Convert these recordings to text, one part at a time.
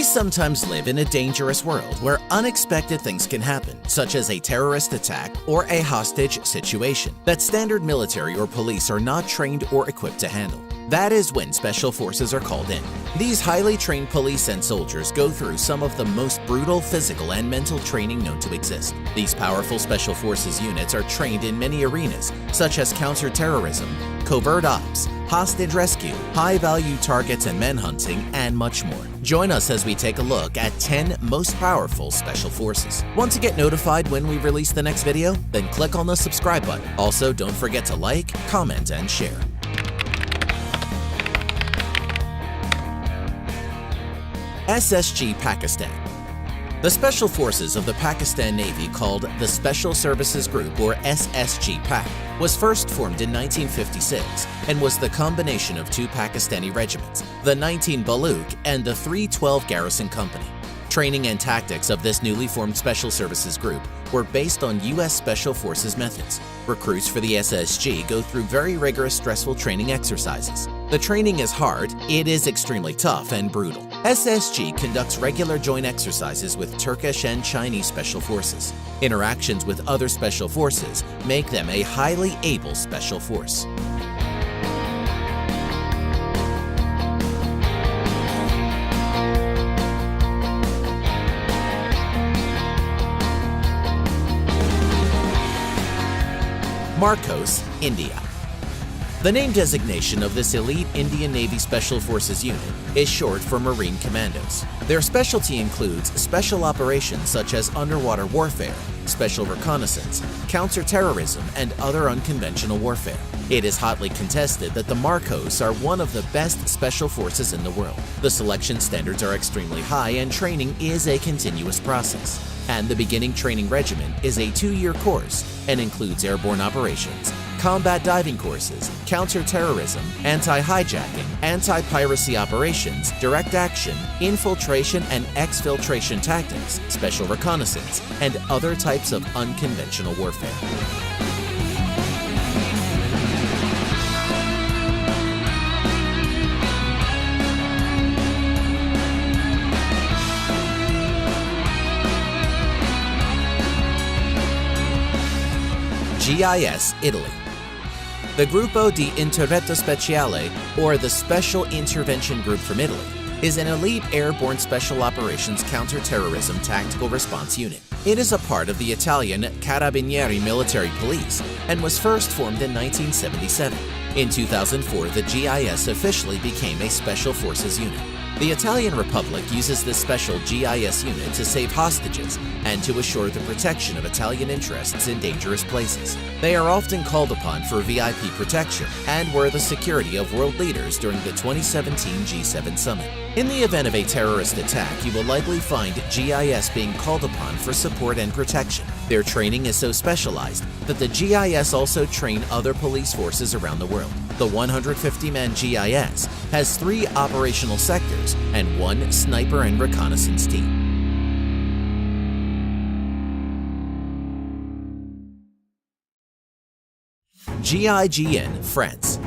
sometimes live in a dangerous world where unexpected things can happen, such as a terrorist attack or a hostage situation that standard military or police are not trained or equipped to handle. That is when special forces are called in. These highly trained police and soldiers go through some of the most brutal physical and mental training known to exist. These powerful special forces units are trained in many arenas, such as counterterrorism, covert ops, hostage rescue, high-value targets and manhunting, and much more. Join us as we take a look at 10 most powerful special forces. Want to get notified when we release the next video? Then click on the subscribe button. Also, don't forget to like, comment, and share. SSG Pakistan. The Special Forces of the Pakistan Navy, called the Special Services Group or SSG PAC, was first formed in 1956 and was the combination of two Pakistani regiments, the 19 Baluch and the 312 Garrison Company. Training and tactics of this newly formed Special Services Group were based on U.S. Special Forces methods. Recruits for the SSG go through very rigorous, stressful training exercises. The training is hard, it is extremely tough and brutal. SSG conducts regular joint exercises with Turkish and Chinese Special Forces. Interactions with other Special Forces make them a highly able Special Force. Marcos, India. The name designation of this elite Indian Navy Special Forces unit is short for Marine Commandos. Their specialty includes special operations such as underwater warfare, special reconnaissance, counterterrorism, and other unconventional warfare. It is hotly contested that the Marcos are one of the best special forces in the world. The selection standards are extremely high and training is a continuous process. And the beginning training regimen is a 2-year course and includes airborne operations, combat diving courses, counter-terrorism, anti-hijacking, anti-piracy operations, direct action, infiltration and exfiltration tactics, special reconnaissance, and other types of unconventional warfare. GIS, Italy. The Gruppo di Intervento Speciale, or the Special Intervention Group from Italy, is an elite airborne special operations counterterrorism tactical response unit. It is a part of the Italian Carabinieri military police and was first formed in 1977. In 2004, the GIS officially became a Special Forces unit. The Italian Republic uses this special GIS unit to save hostages and to assure the protection of Italian interests in dangerous places. They are often called upon for VIP protection and were the security of world leaders during the 2017 G7 summit. In the event of a terrorist attack, you will likely find GIS being called upon for support and protection. Their training is so specialized that the GIS also train other police forces around the world. The 150-man GIS has 3 operational sectors and 1 sniper and reconnaissance team. GIGN, France.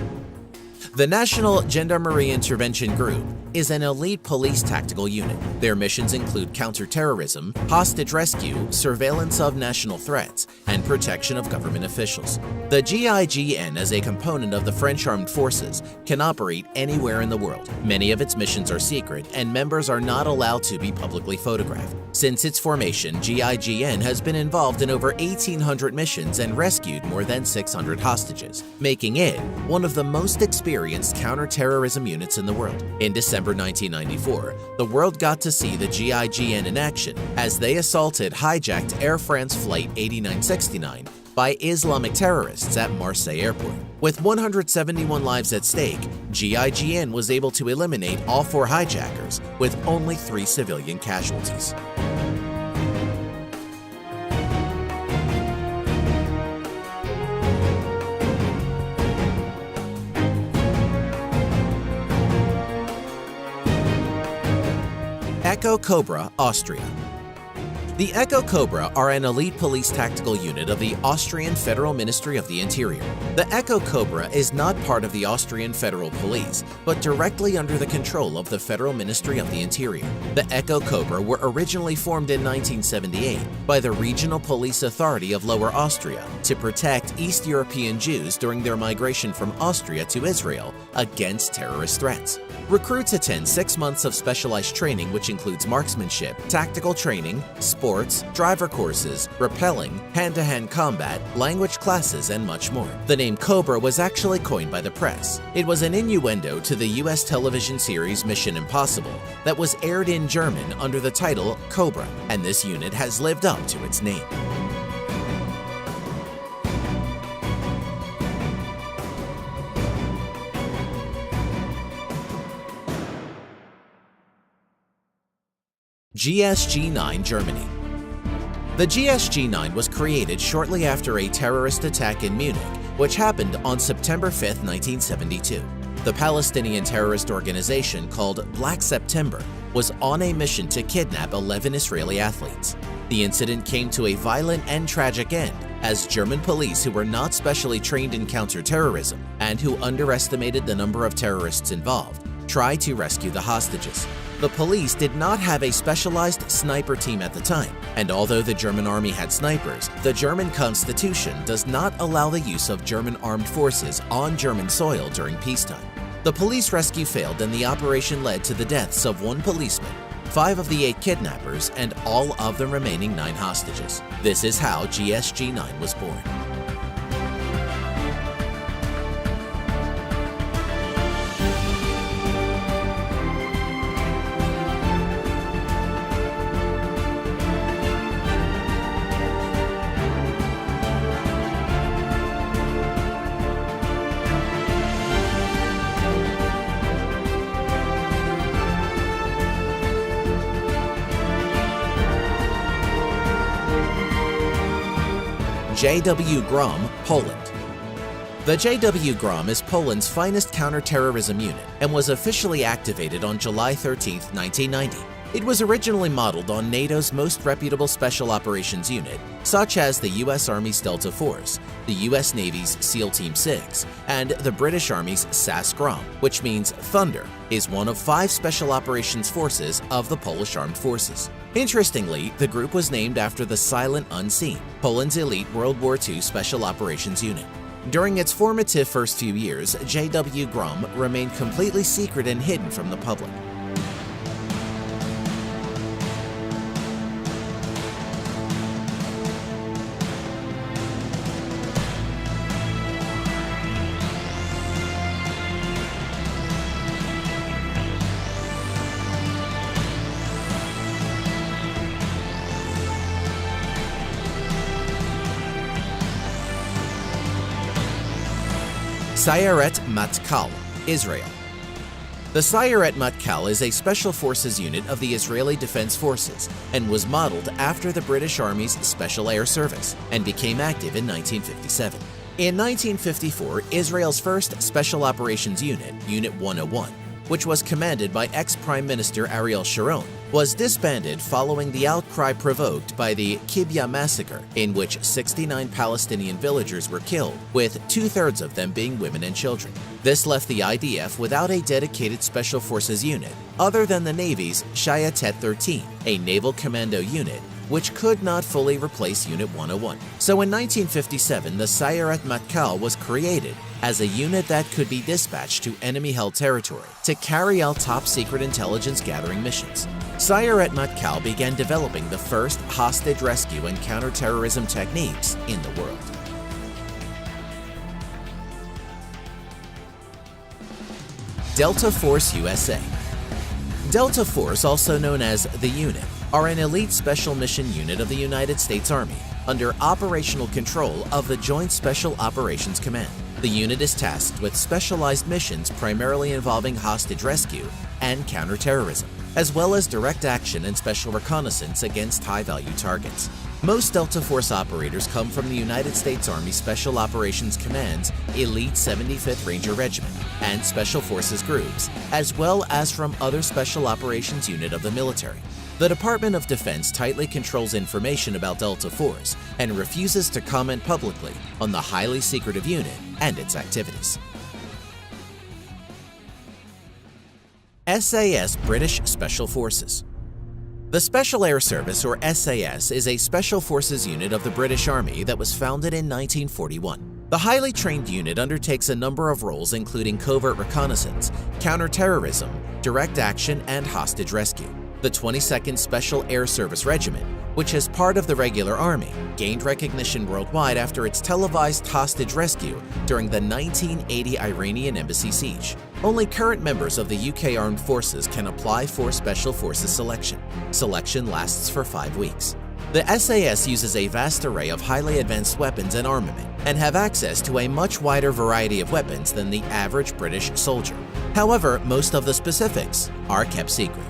The National Gendarmerie Intervention Group is an elite police tactical unit. Their missions include counterterrorism, hostage rescue, surveillance of national threats, and protection of government officials. The GIGN, as a component of the French Armed Forces, can operate anywhere in the world. Many of its missions are secret, and members are not allowed to be publicly photographed. Since its formation, GIGN has been involved in over 1,800 missions and rescued more than 600 hostages, making it one of the most experienced counterterrorism units in the world. In December 1994, the world got to see the GIGN in action as they assaulted hijacked Air France Flight 8969 by Islamic terrorists at Marseille Airport. With 171 lives at stake, GIGN was able to eliminate all 4 hijackers with only 3 civilian casualties. Echo Cobra, Austria. The Echo Cobra are an elite police tactical unit of the Austrian Federal Ministry of the Interior. The Echo Cobra is not part of the Austrian Federal Police, but directly under the control of the Federal Ministry of the Interior. The Echo Cobra were originally formed in 1978 by the Regional Police Authority of Lower Austria to protect East European Jews during their migration from Austria to Israel against terrorist threats. Recruits attend 6 months of specialized training, which includes marksmanship, tactical training, sports, driver courses, rappelling, hand-to-hand combat, language classes, and much more. The name Cobra was actually coined by the press. It was an innuendo to the US television series Mission Impossible that was aired in German under the title Cobra, and this unit has lived up to its name. GSG-9 Germany. The GSG-9 was created shortly after a terrorist attack in Munich, which happened on September 5, 1972. The Palestinian terrorist organization called Black September was on a mission to kidnap 11 Israeli athletes. The incident came to a violent and tragic end as German police who were not specially trained in counterterrorism and who underestimated the number of terrorists involved tried to rescue the hostages. The police did not have a specialized sniper team at the time, and although the German army had snipers, the German constitution does not allow the use of German armed forces on German soil during peacetime. The police rescue failed and the operation led to the deaths of 1 policeman, 5 of the 8 kidnappers, and all of the remaining 9 hostages. This is how GSG-9 was born. JW Grom, Poland. The JW Grom is Poland's finest counterterrorism unit and was officially activated on July 13, 1990. It was originally modeled on NATO's most reputable special operations unit, such as the US Army's Delta Force, the US Navy's SEAL Team 6, and the British Army's SAS Grom, which means Thunder, is one of 5 special operations forces of the Polish Armed Forces. Interestingly, the group was named after the Silent Unseen, Poland's elite World War II Special Operations Unit. During its formative first few years, JW Grom remained completely secret and hidden from the public. Sayeret Matkal, Israel. The Sayeret Matkal is a special forces unit of the Israeli Defense Forces and was modeled after the British Army's Special Air Service and became active in 1957. In 1954, Israel's first Special Operations Unit, Unit 101, which was commanded by ex-Prime Minister Ariel Sharon, was disbanded following the outcry provoked by the Kibbutz massacre, in which 69 Palestinian villagers were killed, with 2/3 of them being women and children. This left the IDF without a dedicated Special Forces unit, other than the Navy's Shayatet 13, a naval commando unit, which could not fully replace Unit 101. So in 1957, the Sayeret Matkal was created as a unit that could be dispatched to enemy-held territory to carry out top-secret intelligence-gathering missions. Sayeret Matkal began developing the first hostage rescue and counterterrorism techniques in the world. Delta Force USA. Delta Force, also known as the Unit, are an elite special mission unit of the United States Army under operational control of the Joint Special Operations Command. The unit is tasked with specialized missions primarily involving hostage rescue and counterterrorism, as well as direct action and special reconnaissance against high-value targets. Most Delta Force operators come from the United States Army Special Operations Command's Elite 75th Ranger Regiment and Special Forces groups, as well as from other Special Operations unit of the military. The Department of Defense tightly controls information about Delta Force and refuses to comment publicly on the highly secretive unit and its activities. SAS British Special Forces. The Special Air Service, or SAS, is a special forces unit of the British Army that was founded in 1941. The highly trained unit undertakes a number of roles including covert reconnaissance, counterterrorism, direct action, and hostage rescue. The 22nd Special Air Service Regiment, which is part of the regular army, gained recognition worldwide after its televised hostage rescue during the 1980 Iranian embassy siege. Only current members of the UK Armed Forces can apply for Special Forces selection. Selection lasts for 5 weeks. The SAS uses a vast array of highly advanced weapons and armament, and have access to a much wider variety of weapons than the average British soldier. However, most of the specifics are kept secret.